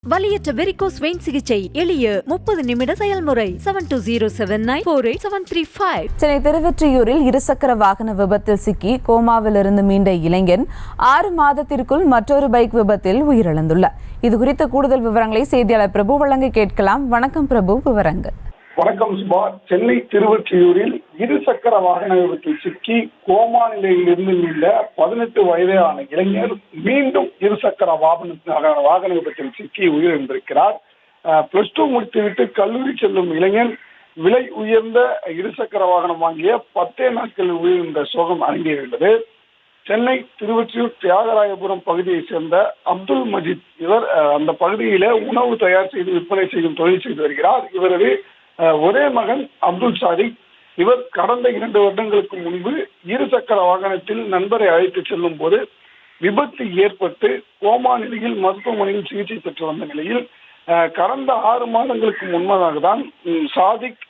வலியற்ற varicose vein சிகிச்சை எளிய 30 நிமிட செயல்முறை 7209487335. சென்னை திருவொற்றியூரில் இருசக்கர வாகன விபத்தில் சிக்கி கோமாவிலிருந்து மீண்ட இளைஞன் 6 மாதத்திற்குள் மற்றொரு பைக் விபத்தில் உயிரிழந்துள்ளார். இதுகுறித்த கூடுதல் விவரங்களை செய்தியாளர் பிரபு வழங்க கேட்கலாம். வணக்கம் பிரபு, விவரங்கள். வணக்கம் சுபா. சென்னை திருவொற்றியூரில் இருசக்கர வாகன விபத்தில் சிக்கி கோமா நிலையிலிருந்து மீண்ட 18 வயதான இளைஞர் மீண்டும் இருசக்கர வாகன விபத்தில் சிக்கி உயிரிழந்திருக்கிறார். +2 முடித்துவிட்டு கல்லூரி செல்லும் இளைஞர் விலை உயர்ந்த இருசக்கர வாகனம் வாங்கிய 10 நாட்களில் உயிரிழந்த சோகம் அரங்கேறியுள்ளது. சென்னை திருவொற்றியூர் தியாகராயபுரம் பகுதியை சேர்ந்த அப்துல் மஜீத் இவர் அந்த பகுதியில உணவு தயார் செய்து விற்பனை செய்யும் தொழில் செய்து வருகிறார். இவரது ஒரே மகன் அப்துல் சாதிக். இவர் கடந்த 2 வருடங்களுக்கு முன்பு இருசக்கர வாகனத்தில் நண்பரை அழைத்து செல்லும் போது விபத்து ஏற்பட்டு கோமா நிலையில் மருத்துவமனையில் சிகிச்சை பெற்று வந்த நிலையில் கடந்த 6 மாதங்களுக்கு முன்னதாக தான் சாதிக்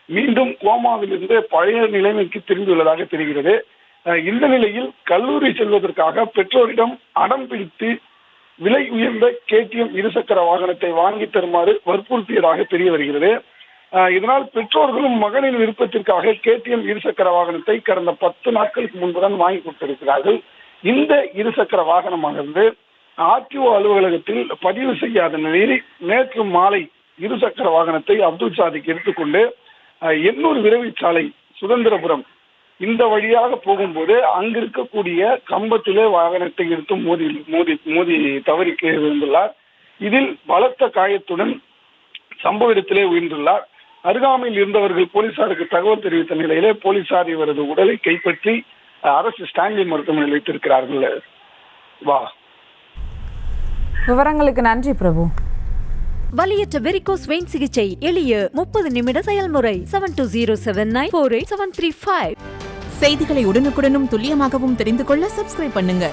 மீண்டும் கோமாவிலிருந்து பழைய நிலைமைக்கு திரும்பியுள்ளதாக தெரிகிறது. இந்த நிலையில் கல்லூரி செல்வதற்காக பெற்றோரிடம் அடம் பிடித்து விலை உயர்ந்த KTM இருசக்கர வாகனத்தை வாங்கி தருமாறு வற்புறுத்தியதாக தெரிய வருகிறது. இதனால் பெற்றோர்களும் மகனின் விருப்பத்திற்காக KTM இருசக்கர வாகனத்தை கடந்த 10 நாட்களுக்கு முன்புதான் வாங்கி கொடுத்திருக்கிறார்கள். இந்த இருசக்கர வாகனமானது RTO அலுவலகத்தில் பதிவு செய்யாத நிலையில் நேற்று மாலை இருசக்கர வாகனத்தை அப்துல் சாதிக் எடுத்துக்கொண்டு எண்ணூர் விரைவுச்சாலை சுதந்திரபுரம் இந்த வழியாக போகும்போது அங்கு இருக்கக்கூடிய கம்பத்திலே வாகனத்தை எடுத்து மோதி தவறி விழுந்துள்ளார். இதில் பலத்த காயத்துடன் சம்பவ இடத்திலே உயிர்ந்துள்ளார். அருகாமையில் இருந்தவர்கள் போலீசாருக்கு தகவல் தெரிவித்த நிலையிலே போலீசார் இவரது உடலை கைப்பற்றி அரசு ஸ்டான்லி மருத்துவமனையில் வைத்திருக்கிறார்கள். விவரங்களுக்கு நன்றி பிரபு. வலியற்ற வெரிகோஸ் வெயின் சிகிச்சை எளிய 30 நிமிட செயல்முறை 7209487335. செய்திகளை உடனுக்குடனும் துல்லியமாகவும் தெரிந்து கொள்ள சப்ஸ்கிரைப் பண்ணுங்க.